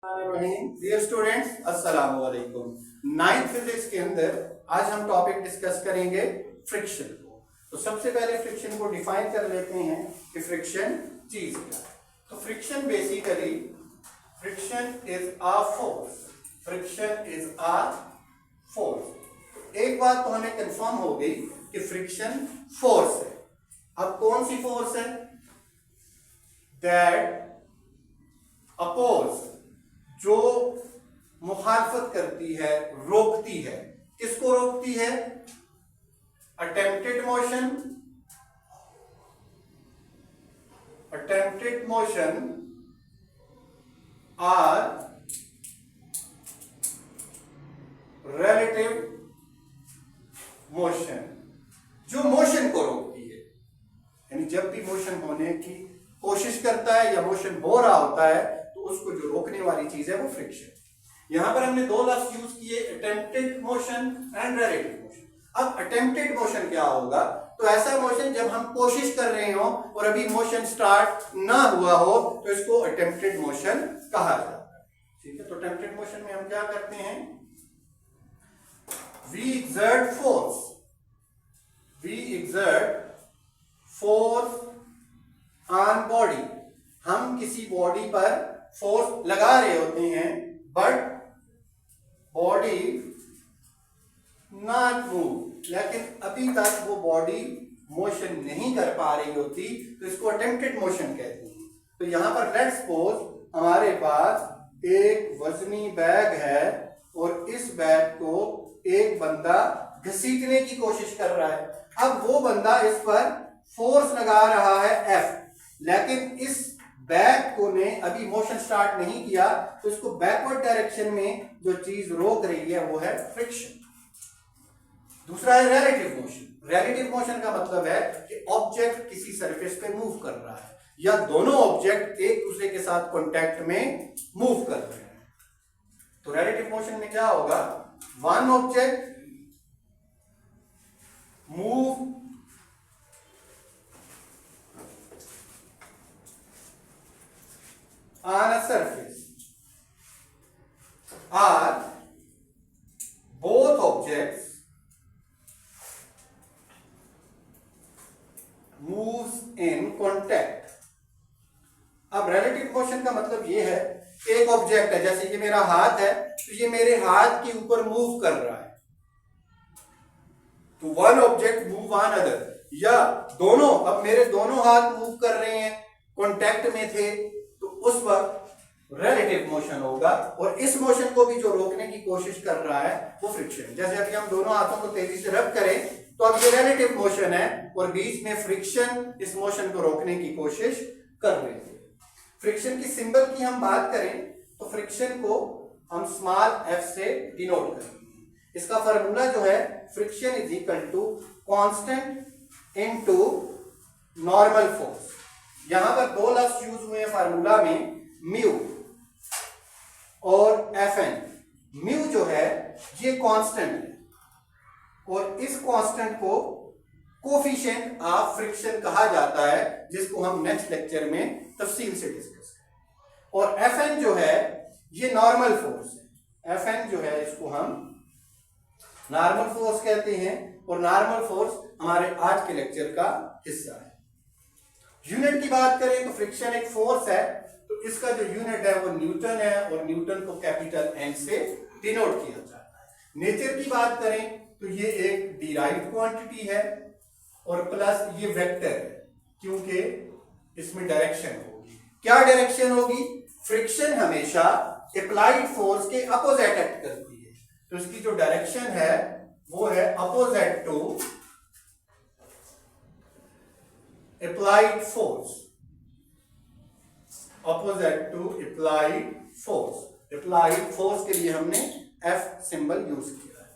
Dear students, अस्सलाम वालेकुम। Ninth physics के अंदर आज हम टॉपिक डिस्कस करेंगे फ्रिक्शन को। तो सबसे पहले फ्रिक्शन को डिफाइन कर लेते हैं कि फ्रिक्शन चीज क्या है। तो friction basically friction is a force. Friction is a force. एक बात तो हमें कंफर्म हो गई कि फ्रिक्शन फोर्स है। अब कौन सी फोर्स है? दैट अपोज, जो मुखालफत करती है, रोकती है। किसको रोकती है? अटेम्प्टेड मोशन और रिलेटिव मोशन, जो मोशन को रोकती है। यानी जब भी मोशन होने की कोशिश करता है या मोशन हो रहा होता है तो उसको जो रोकने वाली चीज है वो फ्रिक्शन। यहां पर हमने दो लफ्ज यूज किए, attempted motion and relative motion. अब अटेम्प्टेड मोशन क्या होगा? तो ऐसा मोशन जब हम कोशिश कर रहे हो और अभी मोशन स्टार्ट ना हुआ हो तो इसको अटेम्प्टेड मोशन कहा जाता है। ठीक है, तो अटेम्प्टेड मोशन में हम क्या करते हैं? We exert force on body. हम किसी बॉडी पर फोर्स लगा रहे होते हैं बट बॉडी नॉट मूव, लेकिन अभी तक वो बॉडी मोशन नहीं कर पा रही होती, तो इसको अटेम्प्टेड मोशन कहते हैं। तो यहां पर लेट्स सपोज हमारे पास एक वजनी बैग है और इस बैग को एक बंदा घसीटने की कोशिश कर रहा है। अब वो बंदा इस पर फोर्स लगा रहा है F, लेकिन इस बैग को ने अभी मोशन स्टार्ट नहीं किया, तो इसको बैकवर्ड डायरेक्शन में जो चीज रोक रही है वो है फ्रिक्शन। दूसरा है रिलेटिव मोशन। रिलेटिव मोशन का मतलब है कि ऑब्जेक्ट किसी सरफेस पे मूव कर रहा है या दोनों ऑब्जेक्ट एक दूसरे के साथ कांटेक्ट में मूव कर रहे हैं। तो रिलेटिव मोशन में क्या होगा? One object move on a surface or both objects moves in contact। अब रिलेटिव मोशन का मतलब ये है, एक ऑब्जेक्ट है, जैसे ये मेरा हाथ है, तो ये मेरे हाथ के ऊपर मूव कर रहा है, तो one object move on other. या दोनों, अब मेरे दोनों हाथ मूव कर रहे हैं, कांटेक्ट में थे, तो उस वक्त रिलेटिव मोशन होगा। और इस मोशन को भी जो रोकने की कोशिश कर रहा है वो फ्रिक्शन। जैसे अभी हम दोनों हाथों को तेजी से रब करें तो अब ये रिलेटिव मोशन है और बीच में फ्रिक्शन इस मोशन को रोकने की कोशिश कर रहे थे। फ्रिक्शन की सिंबल की हम बात करें तो फ्रिक्शन को हम स्मॉल f से डिनोट करेंगे। इसका फार्मूला जो है, friction is equal to constant into normal force. यहां पर दो लफ्ज यूज हुए हैं फार्मूला में, म्यू और Fn। म्यू जो है ये कांस्टेंट है और इस कांस्टेंट को कोफिशिएंट ऑफ फ्रिक्शन कहा जाता है, जिसको हम नेक्स्ट लेक्चर में तफसील से डिस्कस करेंगे। और Fn जो है ये नॉर्मल फोर्स है। Fn जो है इसको हम नॉर्मल फोर्स कहते हैं और नॉर्मल फोर्स हमारे आज के लेक्चर का हिस्सा है। यूनिट की बात करें तो फ्रिक्शन एक फोर्स है, तो इसका जो यूनिट है वो न्यूटन है और न्यूटन को कैपिटल N से डिनोट किया जाता है। नेचर की बात करें तो ये एक डिराइव्ड क्वांटिटी है और प्लस ये वेक्टर है, क्योंकि इसमें डायरेक्शन होगी। क्या डायरेक्शन होगी? फ्रिक्शन हमेशा अप्लाइड फोर्स के अपोजिट एक्ट करती है, तो इसकी जो डायरेक्शन है वो है opposite to applied force. Opposite to applied force. Applied force के लिए हमने F सिंबल यूज किया है।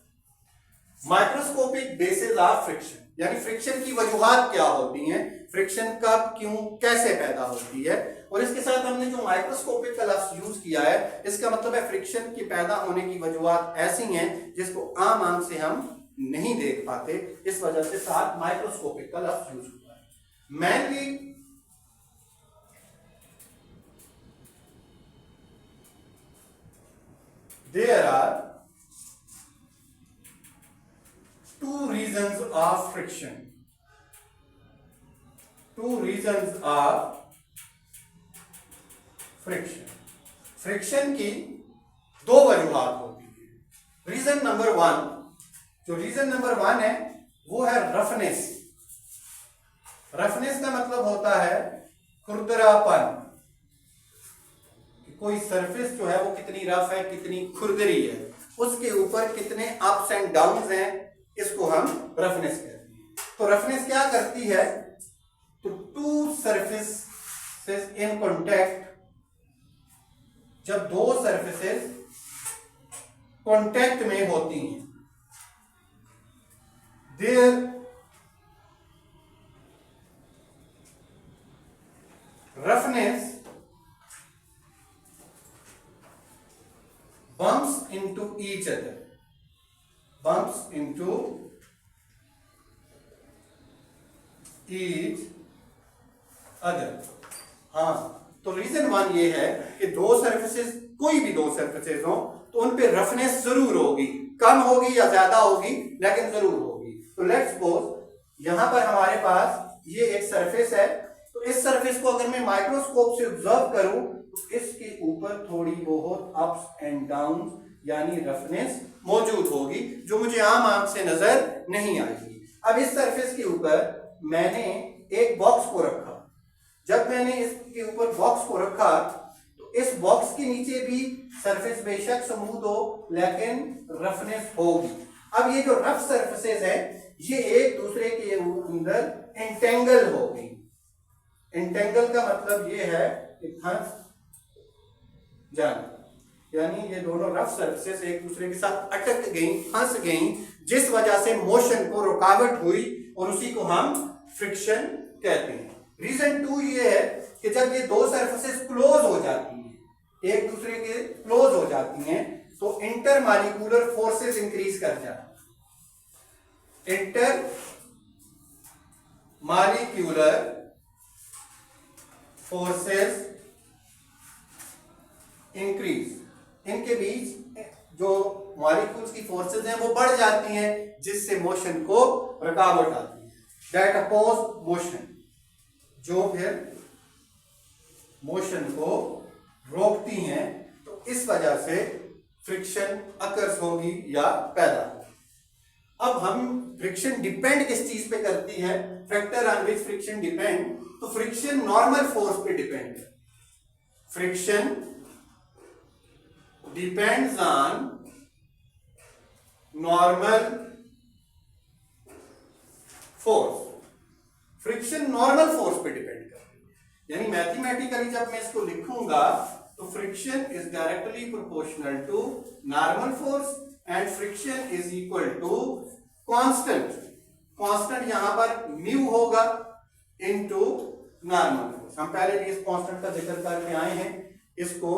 माइक्रोस्कोपिक बेसिस ऑफ फ्रिक्शन, यानी फ्रिक्शन की वजूहात क्या होती हैं, फ्रिक्शन कब, क्यों, कैसे पैदा होती है। और इसके साथ हमने जो माइक्रोस्कोपिक का लफ्ज यूज किया है, इसका मतलब है फ्रिक्शन की पैदा होने की वजूहात ऐसी हैं जिसको आम आंख से हम नहीं देख पाते, इस वजह से साथ माइक्रोस्कोपिक का लफ्ज यूज हुआ है। Mainly there are two reasons of friction. Two reasons of friction. Friction की दो वजूहात होती है। रीजन नंबर वन, जो रीजन नंबर वन है वो है रफनेस। रफनेस का मतलब होता है खुरदरापन, कोई सरफेस जो है वो कितनी रफ है, कितनी खुरदरी है, उसके ऊपर कितने अप्स एंड डाउन्स हैं, इसको हम रफनेस कहते हैं। तो रफनेस क्या करती है, तो टू सरफेसेस इन कॉन्टैक्ट, जब दो सरफेसेस कॉन्टैक्ट में होती हैं, there roughness bumps into each other, bumps into each other। हाँ, तो रीजन वन ये है कि दो सरफेसेस, कोई भी दो सरफेसेस हो तो उन पे रफनेस जरूर होगी, कम होगी या ज्यादा होगी, लेकिन जरूर होगी। तो लेट्स सपोज यहां पर हमारे पास ये एक सरफेस है, तो इस सरफेस को अगर मैं माइक्रोस्कोप से ऑब्जर्व करूं तो इसके ऊपर थोड़ी बहुत अप्स एंड डाउन यानी रफनेस मौजूद होगी, जो मुझे आम आंख से नजर नहीं आएगी। अब इस सरफेस के ऊपर मैंने एक बॉक्स को रखा, जब मैंने इसके ऊपर बॉक्स को रखा तो इस बॉक्स के नीचे भी सरफेस बेशक स्मूथ हो लेकिन रफनेस होगी। अब ये जो रफ सरफेसेस है ये एक दूसरे के अंदर एंटेंगल हो गई। एंटेंगल का मतलब ये है कि फंस जाना, यानी ये दोनों रफ सरफेसेस एक दूसरे के साथ अटक गई, फंस गई, जिस वजह से मोशन को रुकावट हुई और उसी को हम फ्रिक्शन कहते हैं। रीजन टू ये है कि जब ये दो सरफेसेस क्लोज हो जाती हैं, एक दूसरे के क्लोज हो जाती हैं, तो इंटरमॉलिक्यूलर फोर्सेस इंक्रीज कर जाती। इंटर मॉलिक्यूलर फोर्सेस इंक्रीज, इनके बीच जो मॉलिक्यूल्स की फोर्सेस हैं वो बढ़ जाती हैं, जिससे मोशन को रुकावट आती है। दैट अपोज मोशन, जो फिर मोशन को रोकती हैं, तो इस वजह से फ्रिक्शन अकर्स होगी या पैदा होगी। अब हम फ्रिक्शन डिपेंड किस चीज पे करती है, factor on which friction depend, तो फ्रिक्शन नॉर्मल फोर्स पे डिपेंड है। Friction depends on normal force. Friction normal force पे डिपेंड करती है, यानी मैथमेटिकली जब मैं इसको लिखूंगा तो friction is directly proportional to normal force and friction is equal to constant. Constant यहां पर म्यू होगा इनटू नॉर्मल फोर्स। हम पहले भी इस कांस्टेंट का जिक्र करके आए हैं, इसको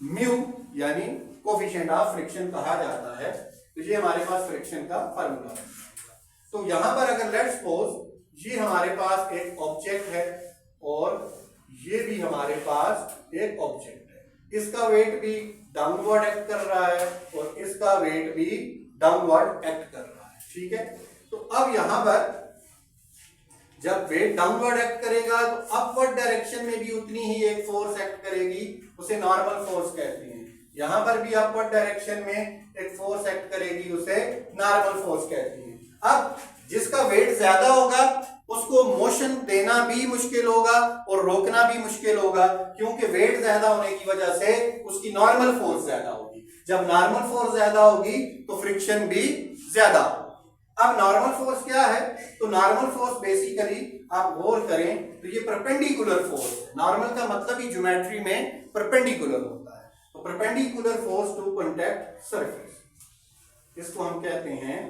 म्यू यानी कोफिशिएंट ऑफ फ्रिक्शन कहा जाता है। तो ये हमारे पास फ्रिक्शन का फार्मूला है। तो यहां पर अगर लेट्स सपोज ये हमारे पास एक ऑब्जेक्ट है और ये भी हमारे पास एक ऑब्जेक्ट है, इसका वेट भी डाउनवर्ड एक्ट कर रहा है और इसका वेट भी डाउनवर्ड एक्ट कर रहा है, ठीक है। तो अब यहां पर जब वेट डाउनवर्ड एक्ट करेगा तो अपवर्ड डायरेक्शन में भी उतनी ही एक फोर्स एक्ट करेगी, उसे नॉर्मल फोर्स कहते हैं। यहां पर भी अपवर्ड डायरेक्शन में एक फोर्स एक्ट करेगी, उसे नॉर्मल फोर्स कहते हैं। अब जिसका वेट ज्यादा होगा उसको मोशन देना भी मुश्किल होगा और रोकना भी मुश्किल होगा, क्योंकि वेट ज्यादा होने की वजह से उसकी नॉर्मल फोर्स ज्यादा होगी। जब नॉर्मल फोर्स ज्यादा होगी तो फ्रिक्शन भी ज्यादा होगा। अब नॉर्मल फोर्स क्या है, तो नॉर्मल फोर्स बेसिकली आप गौर करें तो ये परपेंडिकुलर फोर्स है। नॉर्मल का मतलब ही ज्योमेट्री में परपेंडिकुलर होता है, तो perpendicular force to contact surface, इसको हम कहते हैं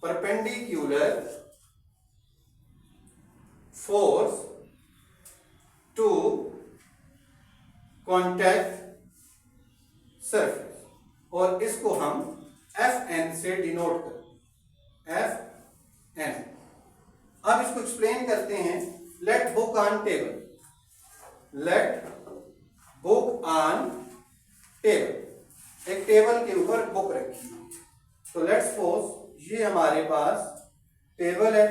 perpendicular force to contact surface, और इसको हम Fn से डिनोट करते हैं, Fn। अब इसको एक्सप्लेन करते हैं। Let book on table, let book on table, एक टेबल के ऊपर बुक रखी है। तो लेट्स सपोज ये हमारे पास टेबल है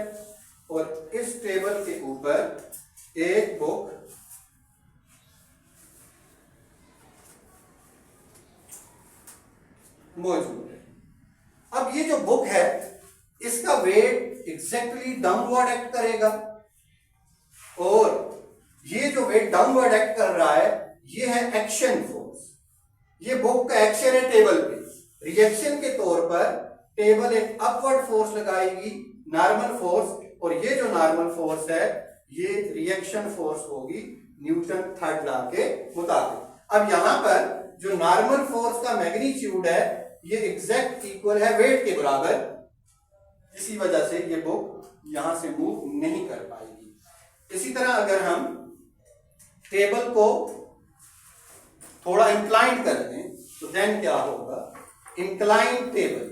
और इस टेबल के ऊपर एक बुक मौजूद है। अब ये जो बुक है इसका वेट एग्जैक्टली डाउनवर्ड एक्ट करेगा और ये जो वेट डाउनवर्ड एक्ट कर रहा है ये है एक्शन फोर्स। ये बुक का एक्शन है टेबल पे। रिएक्शन के तौर पर टेबल एक अपवर्ड फोर्स लगाएगी, नॉर्मल फोर्स, और ये जो नॉर्मल फोर्स है ये रिएक्शन फोर्स होगी न्यूटन थर्ड लॉ के मुताबिक। अब यहां पर जो नॉर्मल फोर्स का मैग्नीट्यूड है ये एग्जैक्ट इक्वल है वेट के बराबर, इसी वजह से ये बुक यहां से मूव नहीं कर पाएगी। इसी तरह अगर हम टेबल को थोड़ा इंक्लाइन कर दें तो देन क्या होगा, इंक्लाइन टेबल।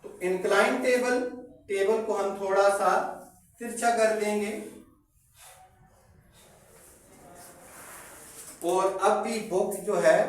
तो इंक्लाइन टेबल को हम थोड़ा सा तिरछा कर देंगे और अब भी बुक जो है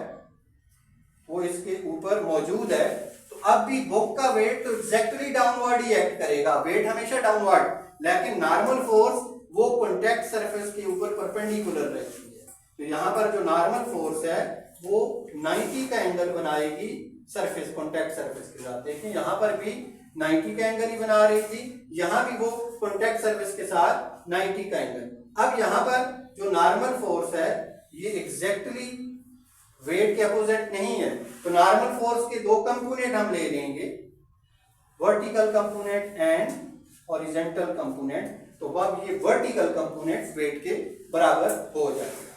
वो इसके ऊपर मौजूद है, तो अब भी बुक का वेट तो एग्जैक्टली डाउनवर्ड ही एक्ट करेगा, वेट हमेशा डाउनवर्ड, लेकिन नॉर्मल फोर्स वो कॉन्टैक्ट सरफेस के ऊपर परपेंडिकुलर रहती है। तो यहां पर जो नॉर्मल फोर्स है वो 90 का एंगल बनाएगी सरफेस, कॉन्टैक्ट सरफेस के साथ। देखिए यहां पर भी 90 का एंगल ही बना रही थी, यहां भी वो कॉन्टैक्ट सरफेस के साथ 90 का एंगल। अब यहां पर जो नॉर्मल फोर्स है ये एग्जैक्टली वेट के अपोजिट नहीं है, तो नॉर्मल फोर्स के दो कंपोनेंट हम ले लेंगे, vertical component and horizontal component. तो अब ये वर्टिकल कंपोनेंट वेट के बराबर हो जाएगा।